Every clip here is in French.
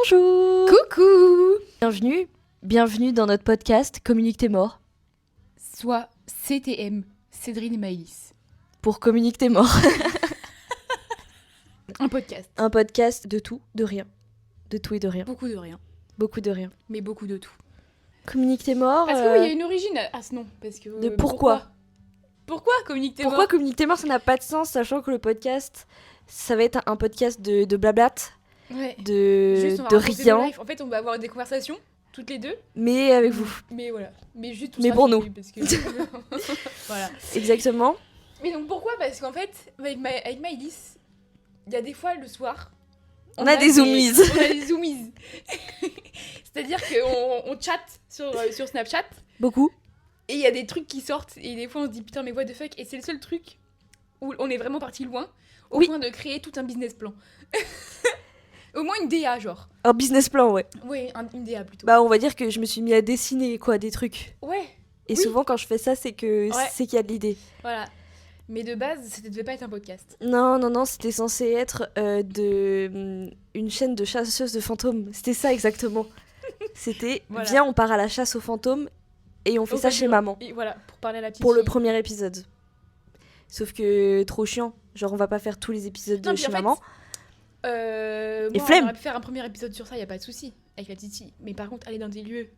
Bonjour. Coucou. Bienvenue dans notre podcast Communique tes morts. Soit CTM, Cédrine et Maëlys. Pour Communique tes morts. Un podcast. Un podcast de tout, de rien. De tout et de rien. Beaucoup de rien, Beaucoup de rien. mais beaucoup de tout. Communique tes morts. Parce qu'il y a une origine à ce nom. Parce que, De pourquoi Pourquoi Communique tes Pourquoi morts Communique tes morts, ça n'a pas de sens, sachant que le podcast, ça va être un podcast de blablat, Ouais. de Juste, on va de raconter nos rien, lives. En fait, on va avoir des conversations, toutes les deux. mais avec vous. Mais voilà. Mais juste, on Mais sera pour nous. filmés, parce que... voilà. Exactement. Mais donc pourquoi Parce qu'en fait, avec Maëlys, il y a des fois le soir... On a des zoomies. On a des zoomies. C'est-à-dire qu'on chatte sur Snapchat. Beaucoup. Et il y a des trucs qui sortent et des fois on se dit putain mais what the fuck, et c'est le seul truc où on est vraiment parti loin au Oui. point de créer tout un business plan. Au moins une DA genre. Un business plan, ouais. Ouais, une DA plutôt. Bah, on va dire que je me suis mis à dessiner, quoi, des trucs. Ouais, Et Oui. souvent, quand je fais ça, c'est que Ouais. c'est qu'il y a de l'idée. voilà. Mais de base, ça devait pas être un podcast. Non, c'était censé être une chaîne de chasseuses de fantômes. C'était ça exactement. C'était, Voilà. viens, on part à la chasse aux fantômes et on fait ça chez maman. Et voilà, pour parler à la petite Pour le fille. premier épisode. Sauf que trop chiant. Genre, on va pas faire tous les épisodes Non, de puis chez en fait, maman. Et flemme. On aurait pu faire un premier épisode sur ça, y a pas de souci, avec la petite fille. Mais par contre, aller dans des lieux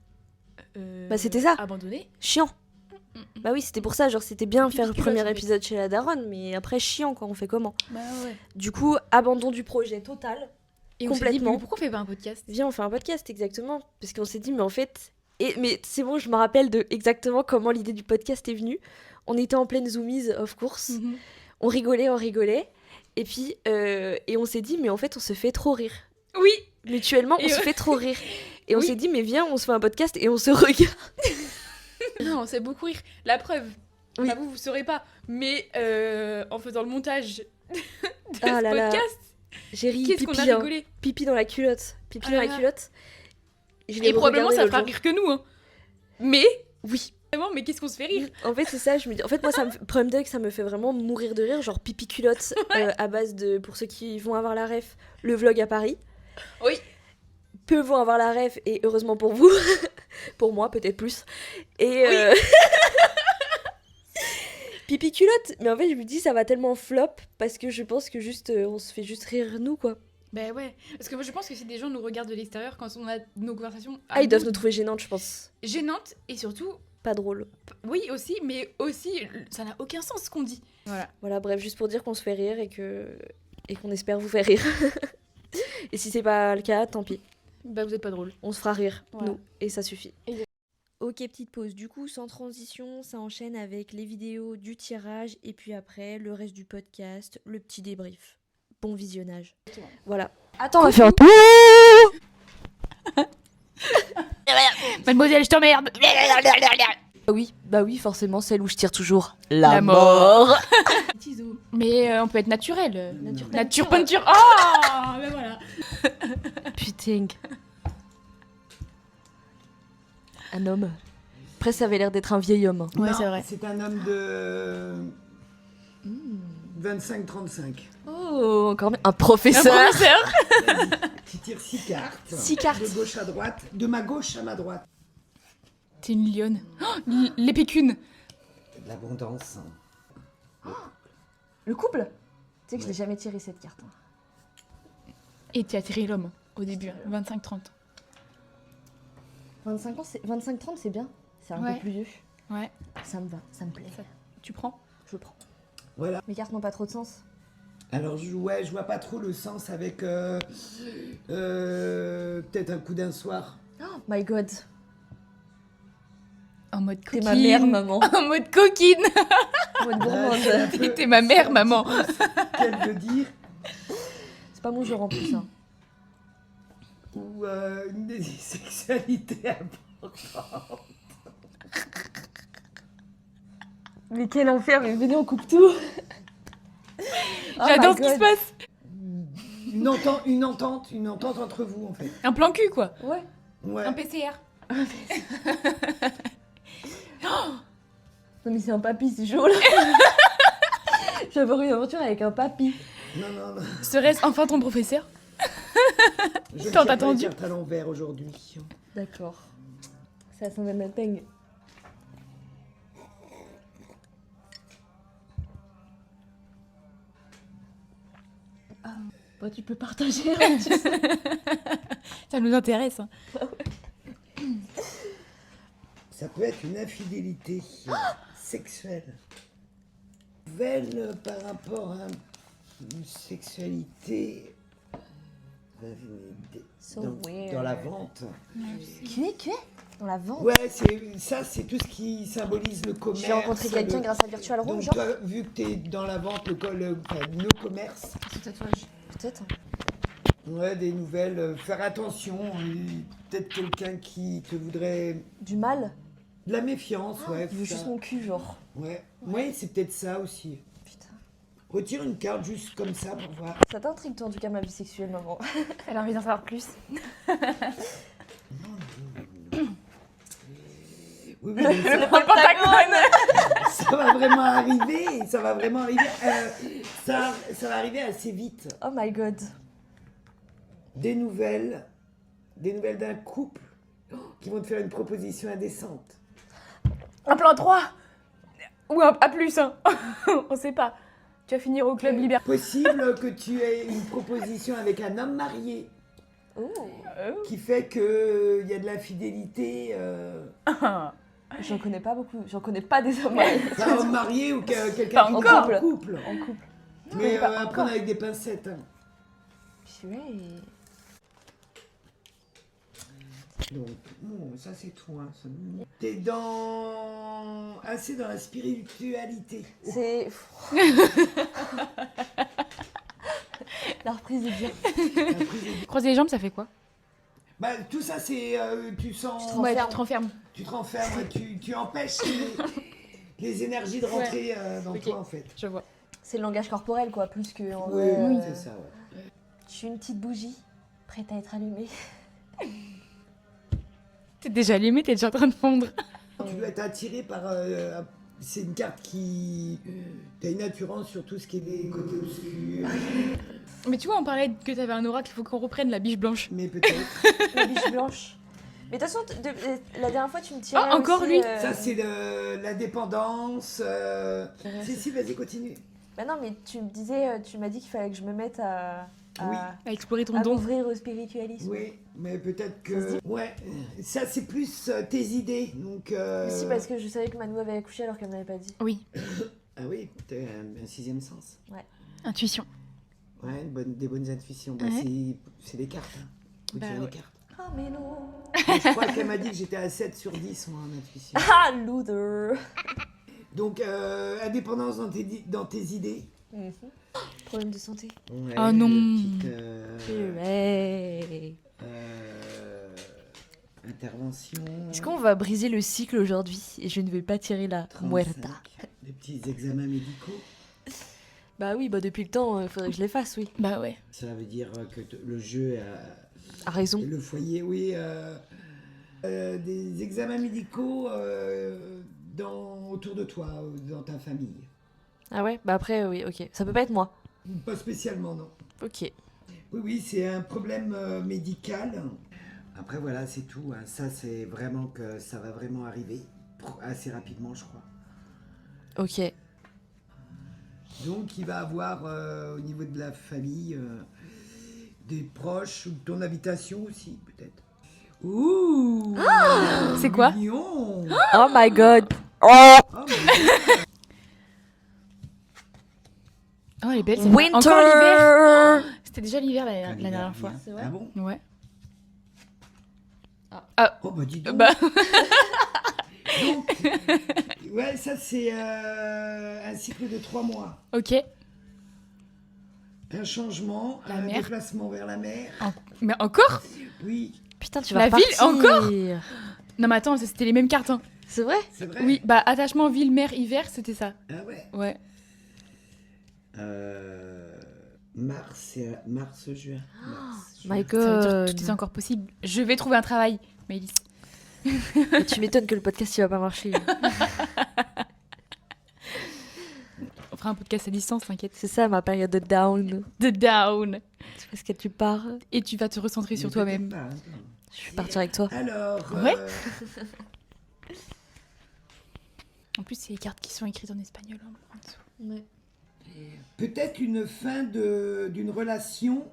Bah, c'était ça. abandonnés. Chiant. Bah oui, c'était pour ça. Genre, c'était bien Pipi faire le culotte, premier en fait. épisode chez la daronne, mais après, chiant, quoi. On fait comment? Bah ouais. Du coup, abandon du projet total. Et on s'est dit, Complètement. mais pourquoi on fait pas un podcast? Viens, on fait un podcast, exactement. Parce qu'on s'est dit, mais en fait... Mais c'est bon, je me rappelle de exactement comment l'idée du podcast est venue. On était en pleine zoomies, of course. Mhm. On rigolait. Et puis, et on s'est dit, mais en fait, on se fait trop rire. Oui. Mutuellement, on Et se ouais. fait trop rire. Et on Oui. s'est dit, mais viens, on se fait un podcast et on se regarde. Non, on s'est beaucoup rire. La preuve, Oui. bah vous saurez pas, mais en faisant le montage de Ah ce là là. podcast, J'ai ri, qu'est-ce qu'on pipi, a hein. rigolé. Pipi dans la culotte. Pipi Ah dans là la là. culotte. Je l'ai Et probablement regardé ça l'autre fera jour. rire que nous, hein. Mais, Oui. vraiment, mais qu'est-ce qu'on se fait rire. En fait, c'est ça, je me dis. En fait, moi, Prime Dog, ça me fait vraiment mourir de rire. Genre pipi culotte, à base de. Pour ceux qui vont avoir la ref, le vlog à Paris. Oui. Peu vont avoir la ref, et heureusement pour vous. Pour moi, peut-être plus. Et. Pipi culotte. Mais en fait, je me dis, ça va tellement flop parce que je pense que juste. On se fait juste rire, nous, quoi. Ben ouais, parce que moi je pense que si des gens nous regardent de l'extérieur quand on a nos conversations Ah, ils doivent nous trouver gênantes, je pense. gênantes, et surtout, Pas drôle. oui aussi, mais aussi, ça n'a aucun sens ce qu'on dit. Voilà. Voilà, bref, juste pour dire qu'on se fait rire et qu'on espère vous faire rire. Et si c'est pas le cas, tant pis. Bah vous êtes pas drôle. On se fera rire, Voilà. nous, et ça suffit. Exact. Ok, petite pause. Du coup, sans transition, ça enchaîne avec les vidéos du tirage et puis après, le reste du podcast, le petit débrief. Bon visionnage. Exactement. Voilà. Attends, on va faire... Mademoiselle, je t'emmerde. Bah oui, forcément, celle où je tire toujours La mort. Mais on peut être naturel. Nature peinture. Ah, ben voilà. Putain. Un homme. Après, ça avait l'air d'être un vieil homme. Ouais, Non, c'est vrai. C'est un homme de 25-35 Oh, encore même. Un professeur. Un professeur. qui tire 6 cartes. 6 cartes. De gauche à droite, de ma gauche à ma droite. T'es une lionne. Oh, l'épécune. De l'abondance. Le couple. Tu sais que je Ouais. l'ai jamais tiré cette carte. Et tu as tiré l'homme au début, 25-30. 25 ans, 25-30, c'est bien. C'est un Ouais. peu plus vieux. Ouais. Ça me va, ça me plaît. Tu prends? Je prends. Voilà. Mes cartes n'ont pas trop de sens. Alors je vois pas trop le sens avec peut-être un coup d'un soir. Oh my god. En mode T'es coquine. ma mère, maman. En mode coquine. En mode Ah, c'est un gourmande. peu- T'es ma mère, maman. Qu'elle veut dire. C'est pas mon genre en plus. Hein. Ou une sexualité importante. Mais quel enfer, mais venez, on coupe tout. Oh J'adore my ce qui se God. passe. Une entente entre vous en fait. Un plan cul, quoi. Ouais. Ouais. Un PCR. Non mais c'est un papy, c'est chaud là. J'avais eu une aventure avec un papy. Non. Serait-ce enfin ton professeur? Je Tant tire pas attendu. les cartes à l'envers aujourd'hui. D'accord. Ça sent la peigne. Bah, tu peux partager. Hein, tu sais. Ça nous intéresse. Hein. Ça peut être une infidélité sexuelle. Nouvelle par rapport à une sexualité So dans, weird. dans la vente. Que dans la vente. Ouais, c'est tout ce qui symbolise le commerce. J'ai rencontré quelqu'un grâce à Virtual Room, Donc genre. toi, vu que tu es dans la vente, nos commerces, Ce tatouage. Peut-être. ouais, des nouvelles, faire attention, peut-être quelqu'un qui te voudrait Du mal. de la méfiance, ouais. Il veut ça. juste mon cul, genre. Ouais, c'est peut-être ça aussi. Putain. Retire une carte juste comme ça pour voir. Ça t'intrigue, toi, en tout cas, ma vie sexuelle, maman. Elle a envie d'en savoir plus. Oui, mais Le Pentagone. ça va vraiment arriver, ça va vraiment arriver. Ça va arriver assez vite. Oh my god. Des nouvelles d'un couple qui vont te faire une proposition indécente. Un plan 3 ou un A+, hein. On sait pas. Tu vas finir au club Liberté. Possible que tu aies une proposition avec un homme marié Oh. qui fait qu'il y a de l'infidélité. J'en connais pas beaucoup. J'en connais pas des hommes mariés. Un homme marié ou quelqu'un Pas qui est encore. en couple. En couple. Mais pas à prendre avec des pincettes. Hein. Ouais. Donc, bon, ça c'est tout. Hein. T'es assez dans la spiritualité. C'est. La reprise est bien. Croiser les jambes, ça fait quoi? Bah, tout ça, c'est. Tu sens. te renfermes. Tu te renfermes. Tu te renfermes, tu empêches les énergies de rentrer dans Ok. toi, en fait. Je vois. C'est le langage corporel, quoi, plus que. En Oui, vrai, c'est ça, ouais. Je suis une petite bougie, prête à être allumée. T'es déjà allumé, t'es déjà en train de fondre. Tu dois être attiré par. C'est une carte qui. T'as une attirance sur tout ce qui est des côtés obscurs. Mais tu vois, on parlait que t'avais un oracle, il faut qu'on reprenne la biche blanche. Mais peut-être. La biche blanche. Mais de toute façon, la dernière fois, tu me tirais. Ah, encore aussi, lui Ça, c'est la dépendance. Si, vas-y, continue. Bah non, mais tu me disais, tu m'as dit qu'il fallait que je me mette à. Oui. À explorer ton À don. m'ouvrir au spiritualisme. Oui, mais peut-être Ça se que. Ouais, ça, c'est plus tes idées. Donc. Aussi parce que je savais que Manou avait accouché alors qu'elle m'avait pas dit. Oui. Ah oui, t'as un sixième sens. Intuition. Ouais, des bonnes intuitions. Bah, Ouais. c'est des cartes. Hein. Faut Bah tirer ouais. les cartes. Ah, mais non. Moi, je crois qu'elle m'a dit que j'étais à 7 sur 10, moi, en intuition. Ah, loser. Donc, indépendance dans tes idées. Problème de santé. Ouais, Oh non. Ouais. Intervention. Est-ce qu'on va briser le cycle aujourd'hui et je ne vais pas tirer la 35, muerta? des petits examens médicaux. Bah oui, bah depuis le temps, il faudrait que je les fasse, oui. Bah ouais. Ça veut dire que le jeu A raison. le foyer, oui. Des examens médicaux autour de toi, dans ta famille. Ah ouais? Bah après, oui, ok. Ça peut pas être moi. Pas spécialement, non. Ok. Oui, c'est un problème médical. Après, voilà, c'est tout. Hein. Ça, c'est vraiment que ça va vraiment arriver assez rapidement, je crois. Ok. Donc, il va avoir, au niveau de la famille, des proches, ou de ton habitation aussi, peut-être. Ouh! C'est quoi? Mignon! Oh my god. Oh! Oh, mais- Oh, elle est belle. Winter! Encore l'hiver. C'était déjà l'hiver la dernière fois. C'est vrai? Ah bon? Ouais. Oh, bah dis donc. Bah, Donc, ouais, ça, c'est un cycle de 3 mois. ok. Un changement, La un mer. déplacement vers la mer. Mais encore? Oui, Putain, tu vas La ville, repartir. encore? Non, mais attends, c'était les mêmes cartes. Hein. C'est vrai? c'est vrai. Oui, bah attachement, ville, mer, hiver, c'était ça. Ah ouais. Ouais. Mars, juin. Mars, juin. My Ça veut dire que god. tout est encore possible. Je vais trouver un travail, Maëlys. Tu m'étonnes que le podcast il va pas marcher. fera un podcast à distance, t'inquiète. C'est ça ma période de down. De down. C'est parce que tu pars. Et tu vas te recentrer sur Mais toi-même. peut-être pas, Je vais partir avec toi. Alors, Ouais. En plus, c'est les cartes qui sont écrites en espagnol. Hein, en dessous. Ouais. peut-être une fin d'une relation.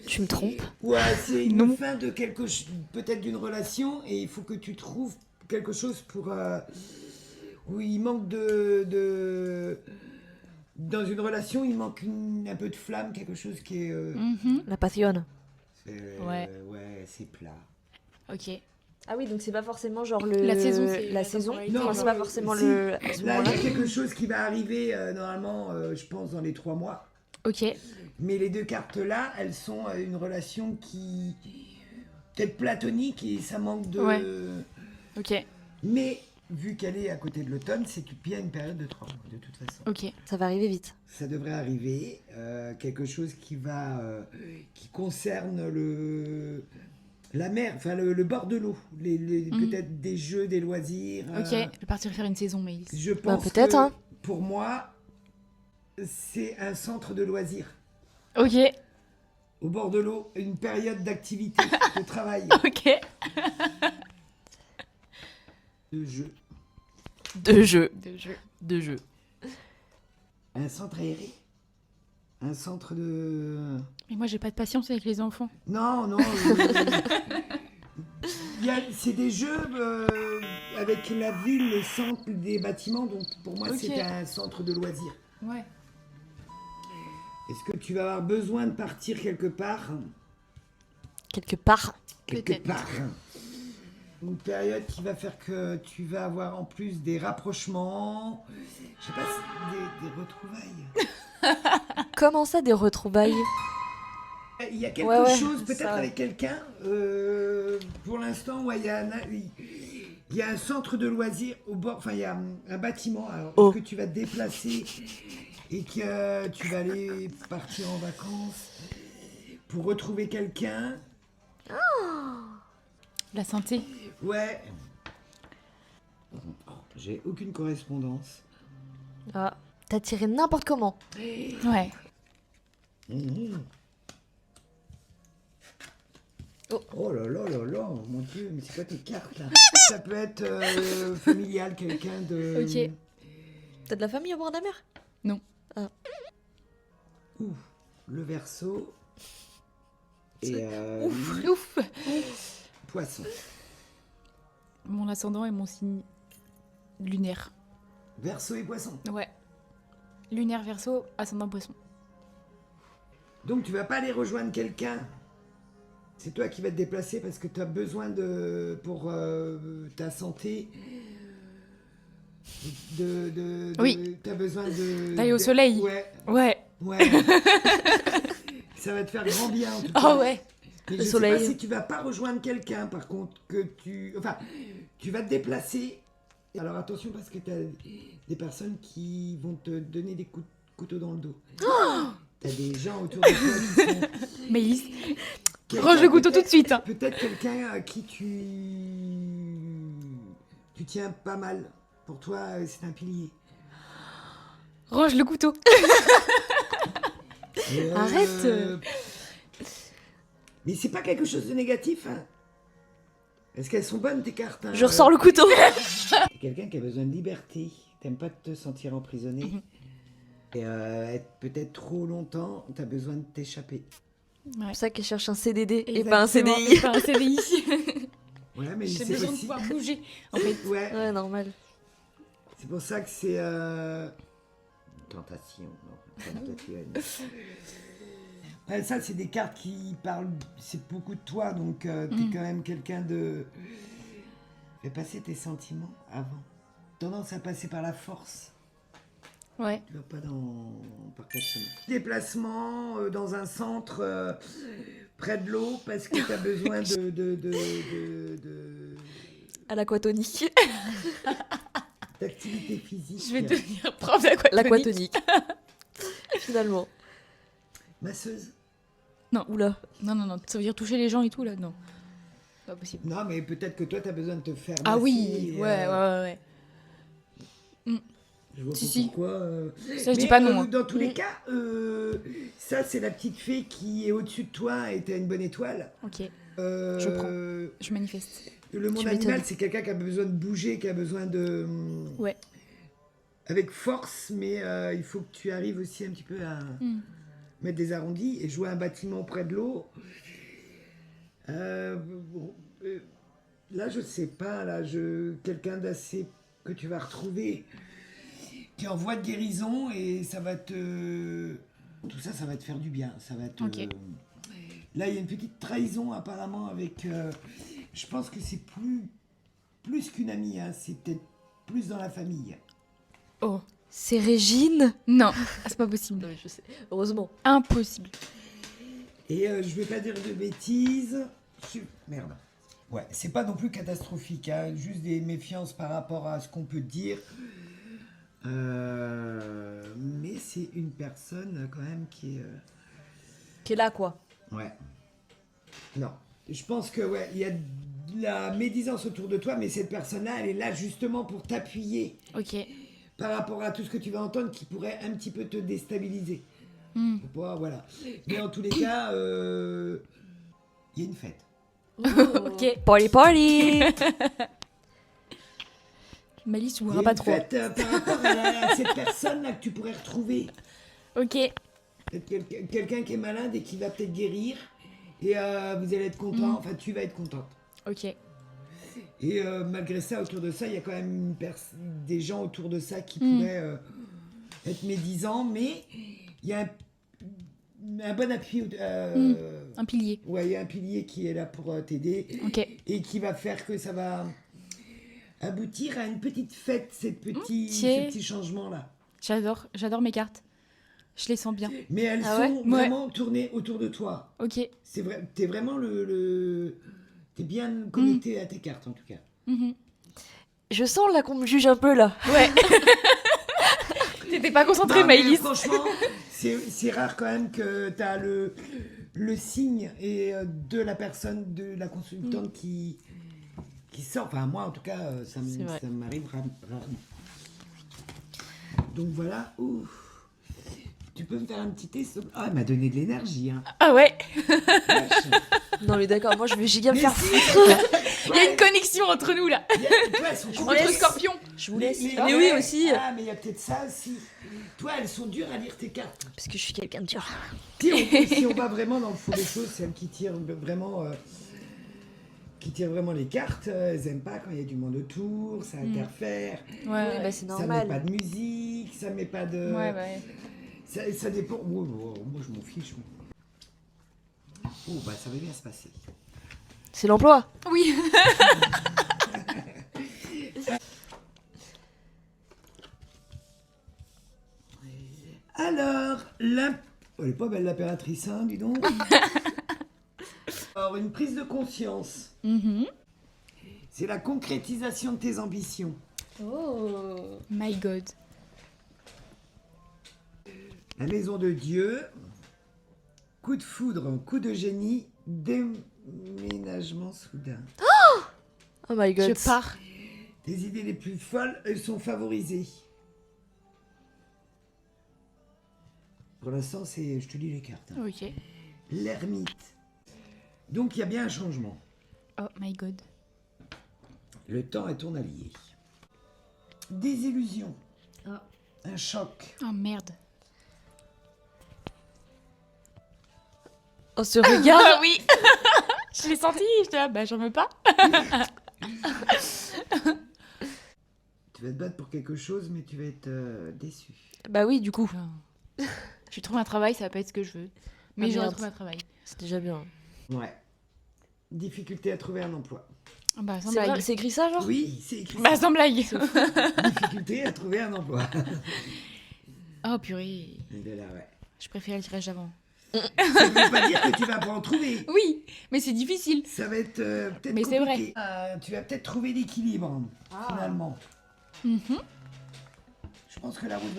Tu me trompes? Ouais, c'est une Non. fin de peut-être d'une relation, et il faut que tu trouves quelque chose pour où il manque dans une relation, il manque un peu de flamme, quelque chose qui est La passion. Ouais. ouais, c'est plat. Ok. Ah oui, donc c'est pas forcément genre La saison, c'est la la saison. temporalité. Non, c'est pas forcément si. le. À ce Là, moment-là. il y a quelque chose qui va arriver normalement, je pense, dans les 3 mois. Ok. Mais les 2 cartes-là, elles sont une relation qui peut-être platonique, et ça manque de... Ouais. Ok. Mais vu qu'elle est à côté de l'automne, c'est bien une période de 3 mois, de toute façon. Ok. Ça va arriver vite. Ça devrait arriver, quelque chose qui concerne la mer, enfin le bord de l'eau, peut-être des jeux, des loisirs. Ok. Je vais partir faire une saison, mais. Je pense peut-être, que, hein. pour moi, c'est un centre de loisirs. Ok. Au bord de l'eau, une période d'activité, de travail, Ok. de jeu. De jeu. De jeu. De jeu. Un centre aéré. Un centre de... Mais moi, j'ai pas de patience avec les enfants. Non, non. C'est des jeux avec la ville, le centre des bâtiments. Donc pour moi, Ok. c'est un centre de loisirs. Ouais. Est-ce que tu vas avoir besoin de partir quelque part? Quelque part. Quelque Peut-être. part. Une période qui va faire que tu vas avoir en plus des rapprochements. Je sais pas si des retrouvailles. Comment ça, des retrouvailles? Il y a quelque Ouais, chose, peut-être ça, ouais. avec quelqu'un. Pour l'instant, ouais, il y a un centre de loisirs au bord. Enfin, il y a un bâtiment. Alors, Oh. est-ce que tu vas te déplacer et que tu vas aller partir en vacances pour retrouver quelqu'un? La santé. Ouais. Oh, j'ai aucune correspondance. Ah, t'as tiré n'importe comment. Ouais. Mhm. Oh là là là là, mon Dieu, mais c'est quoi tes cartes là? Ça peut être familial, quelqu'un de... Ok. T'as de la famille au bord de la mer? Non. Ouh, le Verseau et Ouf. Poisson. Mon ascendant et mon signe lunaire. Verseau et Poisson. Ouais. Lunaire Verseau, ascendant Poisson. Donc tu vas pas aller rejoindre quelqu'un. C'est toi qui vas te déplacer parce que tu as besoin pour ta santé. Oui. Tu as besoin D'aller au soleil. Ouais. Ouais. Ouais. Ça va te faire grand bien en tout cas. Oh ouais. Mais Le je soleil. sais pas si tu vas pas rejoindre quelqu'un, par contre, tu vas te déplacer. Alors attention parce que tu as des personnes qui vont te donner des coups de couteau dans le dos. T'as des gens autour de toi qui sont... Mélisse, Quelqu'un, range le couteau peut-être- tout de suite. Hein. Peut-être quelqu'un à qui tu tiens pas mal. Pour toi, c'est un pilier. Range le couteau. Mais, Arrête. Mais c'est pas quelque chose de négatif. Hein. Est-ce qu'elles sont bonnes tes cartes? Hein, Je ressors le couteau. T'es quelqu'un qui a besoin de liberté. T'aimes pas te sentir emprisonné. Et être peut-être trop longtemps, t'as besoin de t'échapper. Ouais. C'est pour ça qu'elle cherche un CDD et Exactement. pas un CDI. Pas un CDI. Ouais, mais J'ai c'est besoin de possible. pouvoir bouger. En fait. Ouais, Ouais, normal. c'est pour ça que c'est une tentation. Non, tentation. Ouais, ça, c'est des cartes qui parlent. C'est beaucoup de toi, donc t'es quand même quelqu'un de. Fais passer tes sentiments avant. Tendance à passer par la force. Ouais. Tu vas pas par quatre chemins. Déplacement dans un centre près de l'eau parce que tu as besoin À l'aquatonique. d'activité physique. Je vais devenir prof d'aquatonique. L'aquatonique. Finalement. Masseuse. Non. Oula. Non. Ça veut dire toucher les gens et tout là. Non. pas possible. Non, mais peut-être que toi, t'as besoin de te faire Ah masser, oui, ouais. Je vois Si, pas si. pourquoi. Ça, je dis pas non, hein. Dans tous les cas, ça, c'est la petite fée qui est au-dessus de toi et t'as une bonne étoile. Ok, Euh, je prends. Je manifeste. Le monde Tu animal, m'étonnes. c'est quelqu'un qui a besoin de bouger, qui a besoin de. Ouais. Avec force, mais il faut que tu arrives aussi un petit peu à mettre des arrondis et jouer un bâtiment près de l'eau. Bon, là, je sais pas. Là, quelqu'un d'assez que tu vas retrouver qui est en voie de guérison et ça va te. Tout ça, ça va te faire du bien. Ça va te. Ok. Là, il y a une petite trahison apparemment avec. Je pense que c'est plus qu'une amie. Hein, c'est peut-être plus dans la famille. Oh. C'est Régine? Non, c'est pas possible. Non, mais je sais. Heureusement. Impossible. Et je vais pas dire de bêtises. Merde. Ouais, c'est pas non plus catastrophique, hein, juste des méfiances par rapport à ce qu'on peut dire. Mais c'est une personne quand même qui est. Qui est là, quoi. Ouais. Non. Je pense que ouais, il y a de la médisance autour de toi, mais cette personne-là, elle est là justement pour t'appuyer Ok. par rapport à tout ce que tu vas entendre qui pourrait un petit peu te déstabiliser. Faut pas, voilà. Mais en tous les cas, il y a une fête. Ok. Party, party. Malice Il y ouvrira a pas une trop. fête par rapport à cette personne-là que tu pourrais retrouver. Ok. Peut-être quelqu'un qui est malade et qui va peut-être guérir. Et vous allez être content. Enfin, tu vas être contente. Ok. Et malgré ça, autour de ça, il y a quand même des gens autour de ça qui pourraient être médisants. Mais il y a un bon appui. Un pilier. Ouais, il y a un pilier qui est là pour t'aider. Ok. Et qui va faire que ça va aboutir à une petite fête, ce Ok. petit changement-là. J'adore mes cartes. Je les sens bien. Mais elles Ah ouais? sont vraiment tournées autour de toi. Ok. C'est vrai, t'es vraiment t'es bien connecté à tes cartes en tout cas. Mhm. Je sens là qu'on me juge un peu, là. Ouais. T'étais pas concentrée, Non, mais Maëlys. franchement, c'est rare quand même que t'as le signe et de la personne, de la consultante qui sort. Enfin, moi en tout cas, ça C'est vrai. m'arrive rarement. Donc voilà. Ouf. Tu peux me faire un petit test? Ah, elle m'a donné de l'énergie. Hein. Ah ouais. Vache. Non, mais d'accord, moi je vais giga me Mais faire si, Il y a une connexion entre nous là. toi, elles sont Entre complexes. scorpions. Je vous laisse. Mais Mais ouais, oui, aussi. Ah, mais il y a peut-être ça aussi. Toi, elles sont dures à lire tes cartes. Parce que je suis quelqu'un de dur. Si on va vraiment dans le fond des choses, celles qui tirent vraiment les cartes, elles aiment pas quand il y a du monde autour, ça interfère, Ouais. Oui, bah c'est ça met pas normal. de musique, ça met pas de... Ouais. Ça dépend... Moi, je m'en fiche. Oh, bah ça va bien se passer. C'est l'emploi. Oui. Alors, oh, elle est pas belle l'impératrice, hein, dis donc. Alors, une prise de conscience, c'est la concrétisation de tes ambitions. Oh. My God. La maison de Dieu, coup de foudre, coup de génie, déménagement soudain. Oh my god. Je pars. Tes idées les plus folles, elles sont favorisées. Pour l'instant, je te lis les cartes. Hein. Ok. L'ermite. Donc, il y a bien un changement. Oh my God. Le temps est ton allié. Désillusion. Ah. Un choc. Oh merde. Oh, ce regard. Ah oui. Je l'ai senti. J'étais là, bah j'en veux pas. Tu vas te battre pour quelque chose, mais tu vas être déçu. Bah oui, du coup. Je trouve un travail, ça va pas être ce que je veux. Mais Ah, j'aurais merde. trouvé un travail. C'est déjà bien. Ouais. Difficulté à trouver un emploi. Ah bah sans C'est blague. vrai, c'est écrit ça, genre Oui, c'est écrit. Bah sans blague. Difficulté à trouver un emploi. Oh purée. Il est là, ouais. Je préfère le tirage d'avant. Ça veut pas dire que tu vas pas en trouver. Oui, mais c'est difficile. Ça va être peut-être Mais c'est compliqué. Tu vas peut-être trouver l'équilibre, finalement. Mhm. Je pense que la route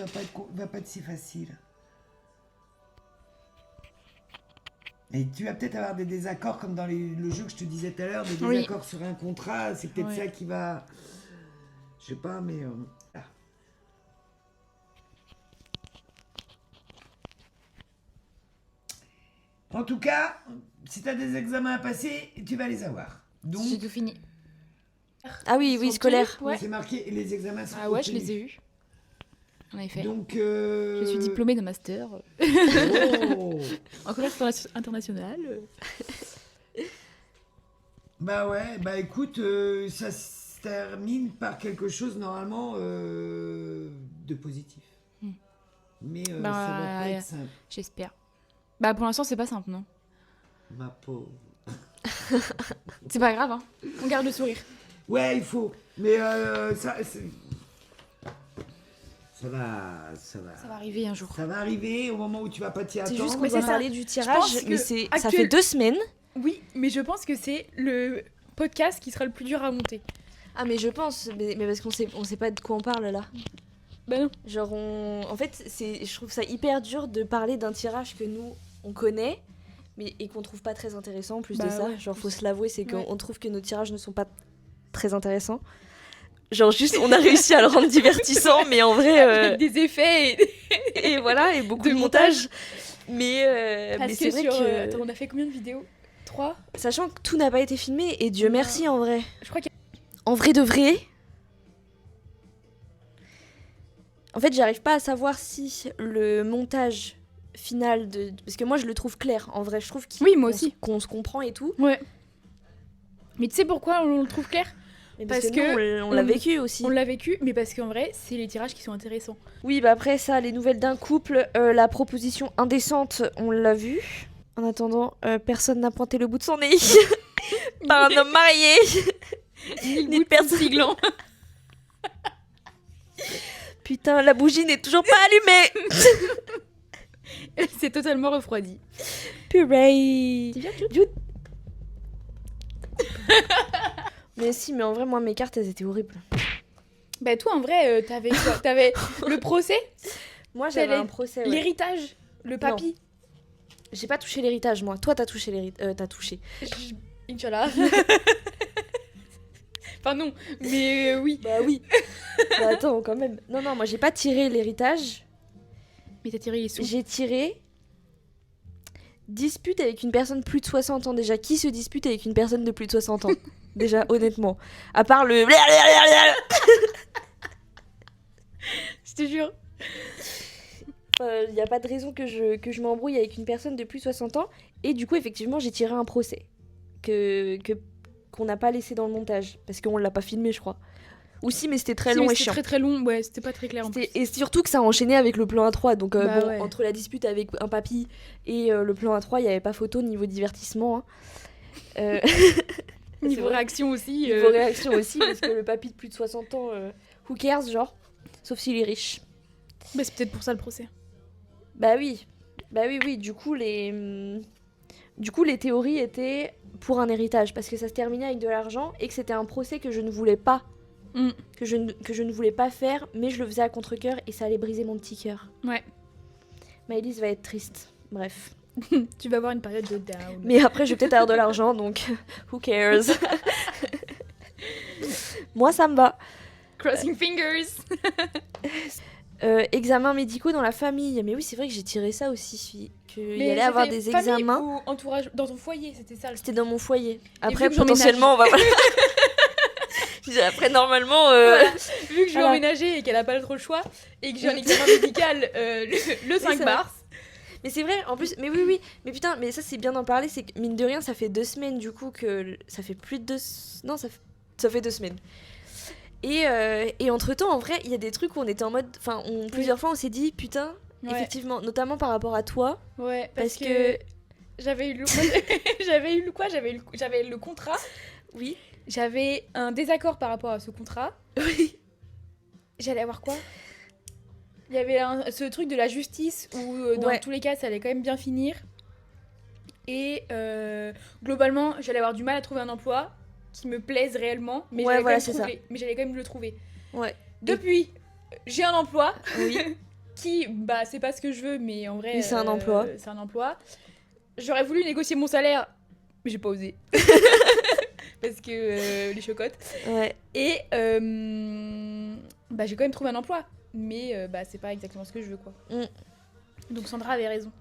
va pas être si facile. Et tu vas peut-être avoir des désaccords comme dans le jeu que je te disais tout à l'heure, des désaccords sur un contrat. C'est peut-être ça qui va... Je sais pas, mais... Ah. En tout cas, si tu as des examens à passer, tu vas les avoir. Donc, J'ai tout fini. Ah oui, oui, scolaire. Ouais. c'est marqué, les examens sont Ah ouais, je obtenus. les ai eus. En effet. Donc, Je suis diplômée de master Oh. en commerce international. Bah ouais, bah écoute, ça se termine par quelque chose normalement de positif. Mais ça va pas être simple, J'espère. Bah pour l'instant c'est pas simple, non? ma pauvre. C'est pas grave, hein. On garde le sourire. Ouais, il faut. Mais ça va. Ça va arriver un jour. Ça va arriver au moment où tu vas pas t'y C'est attendre. juste qu'on Mais doit c'est ça. parler du Je tirage, pense mais que ça fait 2 semaines. Oui, mais je pense que c'est le podcast qui sera le plus dur à monter. Ah mais je pense, mais parce qu'on sait pas de quoi on parle là. Bah non. Genre en fait, je trouve ça hyper dur de parler d'un tirage que nous on connaît, mais et qu'on trouve pas très intéressant en plus de ça. Ouais, Genre faut se l'avouer, c'est Ouais. qu'on trouve que nos tirages ne sont pas très intéressants. Genre juste on a réussi à le rendre divertissant, mais en vrai Avec des effets et voilà et beaucoup de de montage. Mais Parce c'est que vrai sur... que Attends, on a fait combien de vidéos? 3? sachant que tout n'a pas été filmé et Dieu Non. merci en vrai. Je crois qu'il En vrai de vrai. En fait, j'arrive pas à savoir si le montage final de... Parce que moi, je le trouve clair. En vrai, je trouve Oui, moi aussi. qu'on se comprend et tout. Ouais. Mais tu sais pourquoi on le trouve clair? Mais Parce nous, que on l'a on- vécu aussi. On l'a vécu, mais parce qu'en vrai, c'est les tirages qui sont intéressants. Oui, bah après ça, les nouvelles d'un couple, la proposition indécente, on l'a vu. En attendant, personne n'a pointé le bout de son nez. Par un homme marié. Ni de personne. Siglant. Putain, la bougie n'est toujours pas allumée. Elle s'est totalement refroidie. Purée. C'est bien, Jude. Jude. Mais si, mais en vrai, moi, mes cartes, elles étaient horribles. Bah toi, en vrai, t'avais quoi? T'avais le procès, Moi, j'avais T'allais- un procès. Ouais. l'héritage, le papy. J'ai pas touché l'héritage, moi. Toi, t'as touché l'héritage. T'as touché. Inch'Allah. Enfin non, mais oui. Bah oui. Bah attends, quand même. Non, non, moi, j'ai pas tiré l'héritage. Mais t'as tiré les sous. J'ai tiré dispute avec une personne plus de 60 ans. Déjà, qui se dispute avec une personne de plus de 60 ans? Déjà, honnêtement. À part le... Je te jure. Il n'y a pas de raison que je m'embrouille avec une personne de plus de 60 ans. Et du coup, effectivement, j'ai tiré un procès. Qu'on n'a pas laissé dans le montage. Parce qu'on l'a pas filmé, je crois. Ou si, mais c'était très Si, long mais et c'était chiant. très très long, ouais, c'était pas très clair en plus. Et surtout que ça a enchaîné avec le plan A3. Donc, Bah bon, ouais. entre la dispute avec un papy et le plan A3, il n'y avait pas photo niveau divertissement. Hein. C'est Niveau vrai. réaction aussi. Niveau réaction aussi, parce que le papy de plus de 60 ans, who cares, genre. Sauf s'il est riche. Bah c'est peut-être pour ça le procès. Bah oui. Bah oui, oui. Du coup, les théories étaient pour un héritage. Parce que ça se terminait avec de l'argent et que c'était un procès que je ne voulais pas. Mm. Que je ne voulais pas faire, mais je le faisais à contre-cœur et ça allait briser mon petit cœur. Ouais. Maëlys va être triste. Bref. Tu vas avoir une période de down. Mais après, je vais peut-être avoir de l'argent, donc who cares. Moi, ça me va. Crossing fingers. Examens médicaux dans la famille. Mais oui, c'est vrai que j'ai tiré ça aussi. Qu'il y Mais allait avoir c'était des famille examens. ou entourage dans ton foyer, c'était ça. C'était dans mon foyer. Après, vu que potentiellement, on va... Après, normalement... Voilà. Vu que je vais voilà. emménager et qu'elle a pas trop le choix et que j'ai un examen médical le 5 ça. mars. Mais c'est vrai, en plus... Mais oui, oui. Mais putain, mais ça, c'est bien d'en parler. C'est que, mine de rien, ça fait 2 semaines, du coup, que... Ça fait plus de 2... Non, ça fait 2 semaines. Et entre-temps, en vrai, il y a des trucs où on était en mode... Enfin, plusieurs fois, on s'est dit, putain... Ouais. Effectivement, notamment par rapport à toi. Ouais, Parce parce que- que j'avais eu le j'avais le contrat, Oui. j'avais un désaccord par rapport à ce contrat. Oui. J'allais avoir quoi? Il y avait ce truc de la justice où dans Ouais. tous les cas ça allait quand même bien finir. Et globalement, j'allais avoir du mal à trouver un emploi qui me plaise réellement, mais Ouais, j'allais voilà, quand c'est même trouver. Mais j'allais quand même le trouver. Ouais. Depuis, j'ai un emploi Oui. qui, bah, c'est pas ce que je veux, mais en vrai, Mais c'est un emploi. C'est un emploi. j'aurais voulu négocier mon salaire, mais j'ai pas osé. Parce que les chocottes. Ouais. Et j'ai quand même trouvé un emploi. Mais c'est pas exactement ce que je veux, quoi. Donc Sandra avait raison.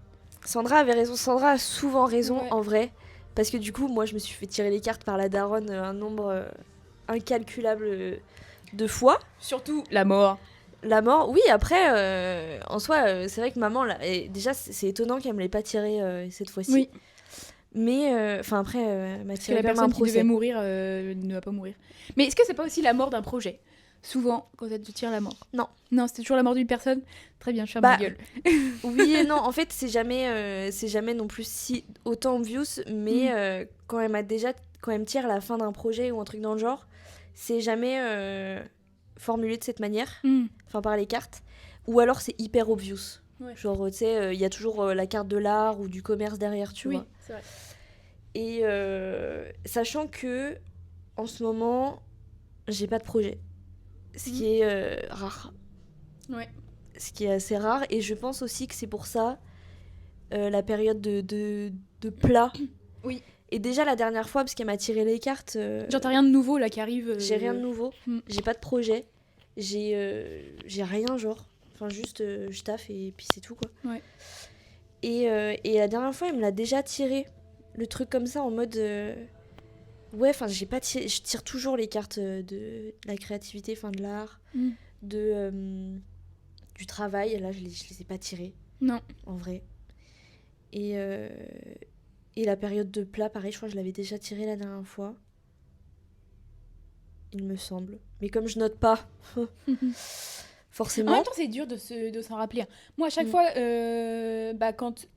Sandra avait raison. Sandra a souvent raison, Ouais. en vrai. Parce que du coup, moi, je me suis fait tirer les cartes par la daronne un nombre incalculable de fois. Surtout la mort. La mort, oui, après, en soi, c'est vrai que maman, là, et déjà, c'est étonnant qu'elle me l'ait pas tiré cette fois-ci. Oui. Mais, après, elle m'a Parce que tiré la quand même un personne qui procès. devait mourir ne va pas mourir. Mais est-ce que c'est pas aussi la mort d'un projet ? Souvent, quand elle te tire la mort. Non. Non, c'était toujours la mort d'une personne. Très bien, je ferme ma gueule. Oui et non, en fait, c'est jamais non plus si autant obvious, mais quand elle me tire la fin d'un projet ou un truc dans le genre, c'est jamais formulé de cette manière, enfin par les cartes, ou alors c'est hyper obvious. Ouais. Genre, tu sais, il y a toujours la carte de l'art ou du commerce derrière, tu vois. C'est vrai. Et sachant que, en ce moment, j'ai pas de projet. Ce qui est rare. Ouais. Ce qui est assez rare. Et je pense aussi que c'est pour ça la période de plat. Oui. Et déjà la dernière fois, parce qu'elle m'a tiré les cartes... Genre t'as rien de nouveau là qui arrive. J'ai rien de nouveau. Mm. J'ai pas de projet. J'ai rien, genre. Enfin, juste, je taffe et puis c'est tout, quoi. Ouais. Et la dernière fois, elle me l'a déjà tiré. Le truc comme ça, en mode... Ouais, enfin, j'ai pas tiré... Je tire toujours les cartes de la créativité, enfin, de l'art, du travail. Là, je les ai pas tirées. Non. En vrai. Et la période de plat, pareil, je crois que je l'avais déjà tirée la dernière fois. Il me semble. Mais comme je note pas, En forcément... même temps, c'est dur de s'en rappeler. Moi, à chaque fois, quand...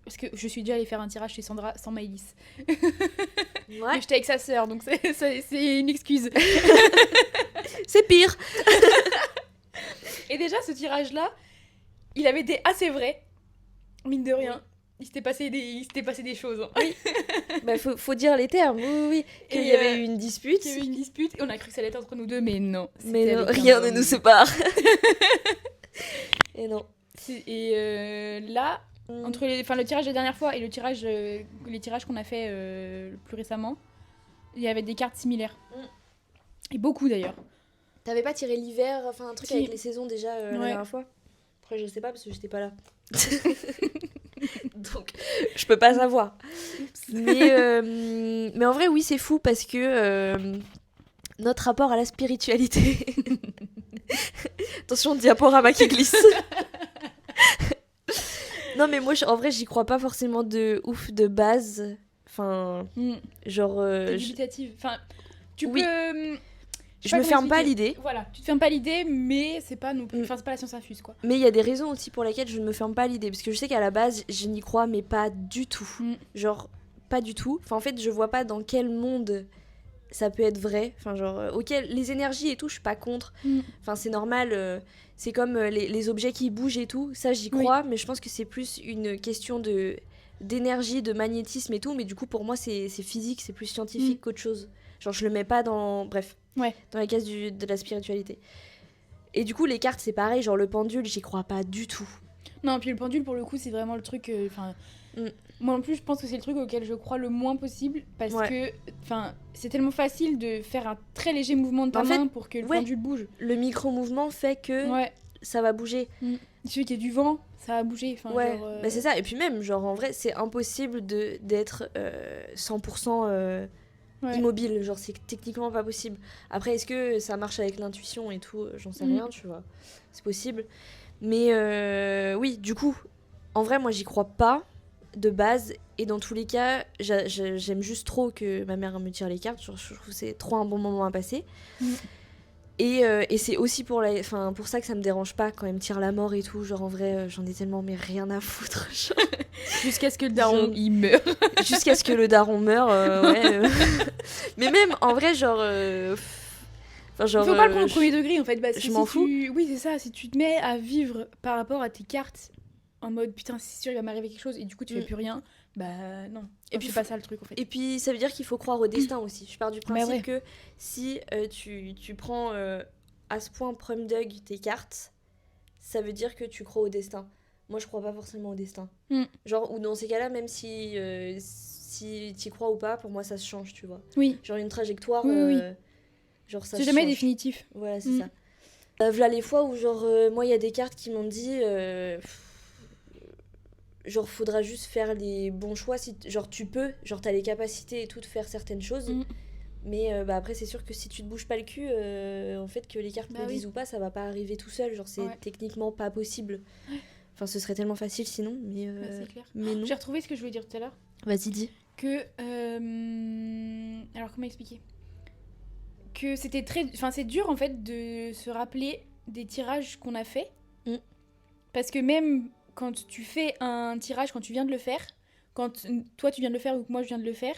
Parce que je suis déjà allée faire un tirage chez Sandra sans Maëlys. Ouais. Mais j'étais avec sa sœur, donc c'est une excuse. C'est pire. Et déjà, ce tirage-là, il avait été assez vrai, mine de rien. Il s'était passé des choses. Hein. Oui. Bah, faut dire les termes, oui. Qu'il Et y avait eu une dispute. Qu'il y avait eu une dispute, et on a cru que ça allait être entre nous deux, mais non. Mais c'était non, avec un rien ne homme. nous sépare. Et non. Et là, entre le tirage de la dernière fois et les tirages qu'on a fait plus récemment, il y avait des cartes similaires. Et beaucoup d'ailleurs. T'avais pas tiré l'hiver, enfin un truc Si. avec les saisons déjà la Ouais. dernière fois? Après, je sais pas parce que j'étais pas là. Donc, je peux pas savoir. Mais en vrai, oui, c'est fou parce que notre rapport à la spiritualité. Attention, diaporama qui glisse. Non, mais moi, en vrai, j'y crois pas forcément de ouf de base. Enfin, genre. T'es dubitative. Enfin, tu Oui. peux. Je me ferme pas à l'idée. Voilà, tu te fermes pas à l'idée, mais c'est pas non plus. Enfin, c'est pas la science infuse, quoi. Mais il y a des raisons aussi pour lesquelles je ne me ferme pas à l'idée. Parce que je sais qu'à la base, je n'y crois, mais pas du tout. Genre, pas du tout. Enfin, en fait, je vois pas dans quel monde ça peut être vrai. Enfin, genre, ok, les énergies et tout, je suis pas contre. Enfin, c'est normal. C'est comme les objets qui bougent et tout. Ça, j'y crois. Mais je pense que c'est plus une question d'énergie, de magnétisme et tout. Mais du coup, pour moi, c'est physique, c'est plus scientifique qu'autre chose. Genre, je le mets pas dans... Bref. Ouais. Dans la case de la spiritualité. Et du coup, les cartes, c'est pareil. Genre, le pendule, j'y crois pas du tout. Non, puis le pendule, pour le coup, c'est vraiment le truc... Moi, en plus, je pense que c'est le truc auquel je crois le moins possible. Parce que c'est tellement facile de faire un très léger mouvement de ta main pour que le pendule bouge. Le micro-mouvement fait que ça va bouger. Il suffit qu'il y ait du vent, ça va bouger. Enfin, bah, c'est ça. Et puis même, genre, en vrai, c'est impossible d'être 100%... immobile, genre c'est techniquement pas possible. Après, est-ce que ça marche avec l'intuition et tout, j'en sais rien, tu vois, c'est possible. Mais oui, du coup, en vrai, moi j'y crois pas de base, et dans tous les cas, j'aime juste trop que ma mère me tire les cartes, genre, je trouve que c'est trop un bon moment à passer. Et c'est aussi pour ça que ça me dérange pas quand elle me tire la mort et tout, genre en vrai, j'en ai tellement mais rien à foutre. Jusqu'à ce que le daron il meure. Jusqu'à ce que le daron meure, Mais même, en vrai, genre... Faut pas le prendre au premier degré, en fait. Parce que je m'en fous. Oui, c'est ça. Si tu te mets à vivre par rapport à tes cartes, en mode, putain, c'est sûr, il va m'arriver quelque chose, et du coup, tu fais plus rien, bah non. Et puis, c'est pas ça, le truc, en fait. Et puis, ça veut dire qu'il faut croire au destin aussi. Je pars du principe que si tu prends à ce point Prum Dug tes cartes, ça veut dire que tu crois au destin. moi je crois pas forcément au destin. Mm. Genre, ou dans ces cas-là, même si t'y crois ou pas, pour moi ça se change, tu vois. Oui. Genre une trajectoire, Oui. genre ça C'est se jamais change. définitif. Voilà, c'est ça. Voilà les fois où genre, moi il y a des cartes qui m'ont dit... genre faudra juste faire les bons choix, si genre tu peux, genre t'as les capacités et tout de faire certaines choses. Mais après, c'est sûr que si tu te bouges pas le cul, en fait, que les cartes le disent ou pas, ça va pas arriver tout seul. Genre, c'est techniquement pas possible. Enfin, ce serait tellement facile sinon, mais... c'est clair. Mais non. J'ai retrouvé ce que je voulais dire tout à l'heure. Vas-y, dis. Que... Alors, comment expliquer ? Que c'était très... Enfin, c'est dur, en fait, de se rappeler des tirages qu'on a fait. Parce que même quand tu fais un tirage, quand tu viens de le faire, quand toi, tu viens de le faire ou que moi, je viens de le faire,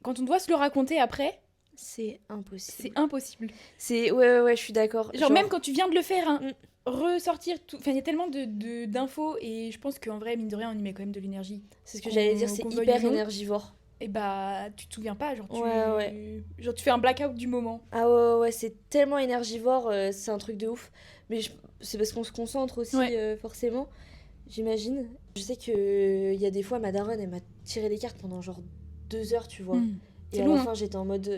quand on doit se le raconter après... C'est impossible. C'est impossible. Ouais, je suis d'accord. Genre même quand tu viens de le faire, ressortir tout... Enfin, il y a tellement d'infos et je pense qu'en vrai, mine de rien, on y met quand même de l'énergie. C'est ce que j'allais dire, c'est hyper énergivore. Et bah, tu te souviens pas, genre genre tu fais un blackout du moment. Ah ouais, c'est tellement énergivore, c'est un truc de ouf. Mais c'est parce qu'on se concentre aussi, forcément, j'imagine. Je sais qu'il y a des fois, ma daronne, elle m'a tiré les cartes pendant genre 2 heures, tu vois. Et à la fin, j'étais en mode...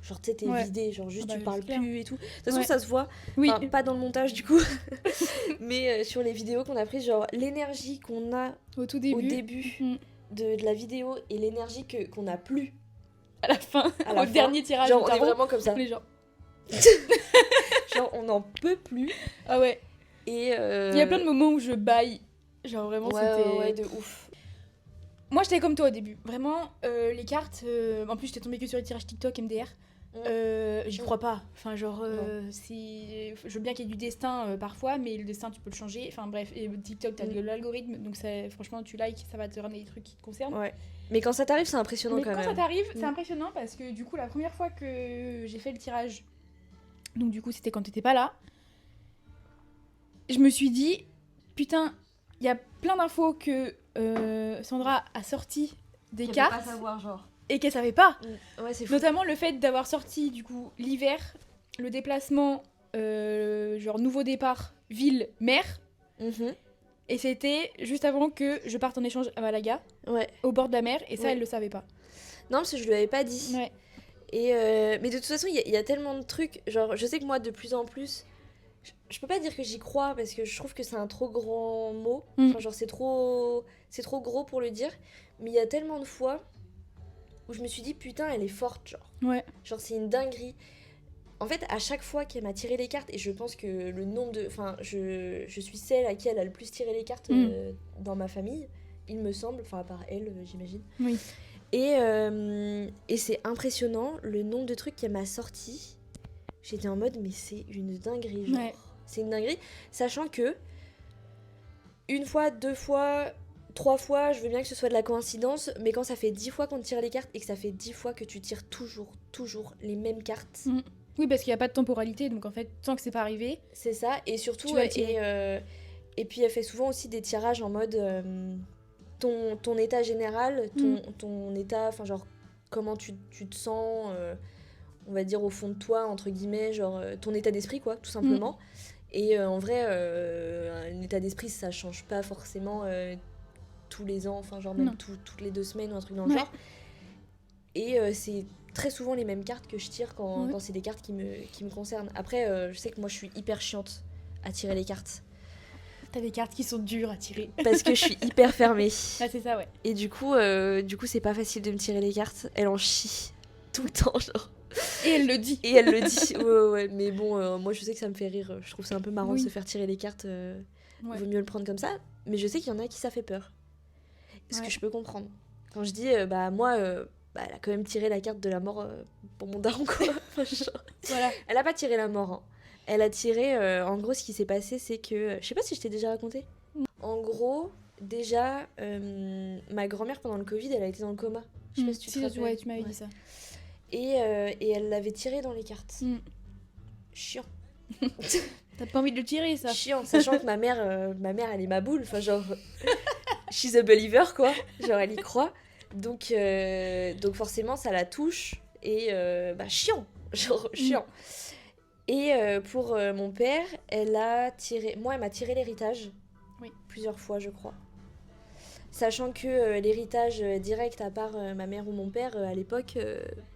genre, tu sais, t'es vidé, genre juste tu parles plus et tout. De toute façon, ça se voit. Oui. Enfin, pas dans le montage, du coup. Mais sur les vidéos qu'on a prises, genre, l'énergie qu'on a au début de la vidéo et l'énergie qu'on a plus à la fin, dernier tirage. Genre, on est vraiment comme ça. Les gens. Genre, on n'en peut plus. Ah ouais. Et il y a plein de moments où je baille. Genre, vraiment, c'était... Ouais, de ouf. Moi, j'étais comme toi au début. Vraiment, les cartes... En plus, j'étais tombée que sur les tirages TikTok, MDR. J'y crois pas. Enfin, genre, je veux bien qu'il y ait du destin parfois, mais le destin, tu peux le changer. Enfin, bref, et TikTok, t'as de l'algorithme, donc franchement, tu likes, ça va te ramener des trucs qui te concernent. Ouais. Mais quand ça t'arrive, c'est impressionnant quand même. Mais quand ça t'arrive, c'est impressionnant parce que du coup, la première fois que j'ai fait le tirage, donc du coup, c'était quand t'étais pas là, je me suis dit, putain, il y a plein d'infos que Sandra a sorti des cartes. Pas savoir, genre. Et qu'elle savait pas. Ouais, c'est fou. Notamment le fait d'avoir sorti du coup l'hiver, le déplacement, genre nouveau départ, ville, mer. Et c'était juste avant que je parte en échange à Malaga, au bord de la mer, et ça elle le savait pas. Non, parce que je lui avais pas dit. Ouais. Et mais de toute façon, il y a tellement de trucs. Genre, je sais que moi, de plus en plus, je peux pas dire que j'y crois parce que je trouve que c'est un trop grand mot. Enfin, genre, c'est trop gros pour le dire. Mais il y a tellement de fois où je me suis dit, putain, elle est forte, genre. Ouais. Genre, c'est une dinguerie. En fait, à chaque fois qu'elle m'a tiré les cartes, et je pense que le nombre de... Enfin, je suis celle à qui elle a le plus tiré les cartes dans ma famille, il me semble. Enfin, à part elle, j'imagine. Oui. Et c'est impressionnant, le nombre de trucs qu'elle m'a sorti. J'étais en mode, mais c'est une dinguerie, genre. Ouais. C'est une dinguerie, sachant que 1 fois, 2 fois... 3 fois, je veux bien que ce soit de la coïncidence, mais quand ça fait 10 fois qu'on te tire les cartes et que ça fait 10 fois que tu tires toujours les mêmes cartes. Oui, parce qu'il n'y a pas de temporalité, donc en fait, tant que c'est pas arrivé... C'est ça, et surtout, et puis elle fait souvent aussi des tirages en mode ton état général, ton état, enfin genre, comment tu te sens, on va dire au fond de toi, entre guillemets, genre ton état d'esprit, quoi, tout simplement. Et en vrai, un état d'esprit, ça change pas forcément... tous les ans, enfin genre même toutes les 2 semaines ou un truc dans le genre. Et c'est très souvent les mêmes cartes que je tire quand c'est des cartes qui me concernent. Après, je sais que moi je suis hyper chiante à tirer les cartes. T'as des cartes qui sont dures à tirer. Parce que je suis hyper fermée. Ah, c'est ça, ouais. Et du coup, c'est pas facile de me tirer les cartes. Elle en chie tout le temps, genre. Et elle le dit. Ouais. Mais bon, moi je sais que ça me fait rire. Je trouve ça un peu marrant de se faire tirer les cartes. Vaut mieux le prendre comme ça. Mais je sais qu'il y en a qui ça fait peur. Ce que je peux comprendre. Quand je dis, moi, elle a quand même tiré la carte de la mort pour mon daron, quoi. Voilà. Elle a pas tiré la mort, hein. Elle a tiré, en gros, ce qui s'est passé, c'est que... je sais pas si je t'ai déjà raconté. En gros, déjà, ma grand-mère, pendant le Covid, elle a été dans le coma. Je sais pas si tu te rappelles. Ouais, tu m'avais dit ça. Et elle l'avait tiré dans les cartes. Chiant. T'as pas envie de le tirer, ça. Chiant, sachant que ma mère, elle est ma boule. Enfin, genre... she's a believer, quoi. Genre, elle y croit. Donc forcément, ça la touche. Et chiant. Genre, chiant. Et pour mon père, elle m'a tiré l'héritage. Oui. plusieurs fois, je crois. Sachant que l'héritage direct, à part ma mère ou mon père, à l'époque,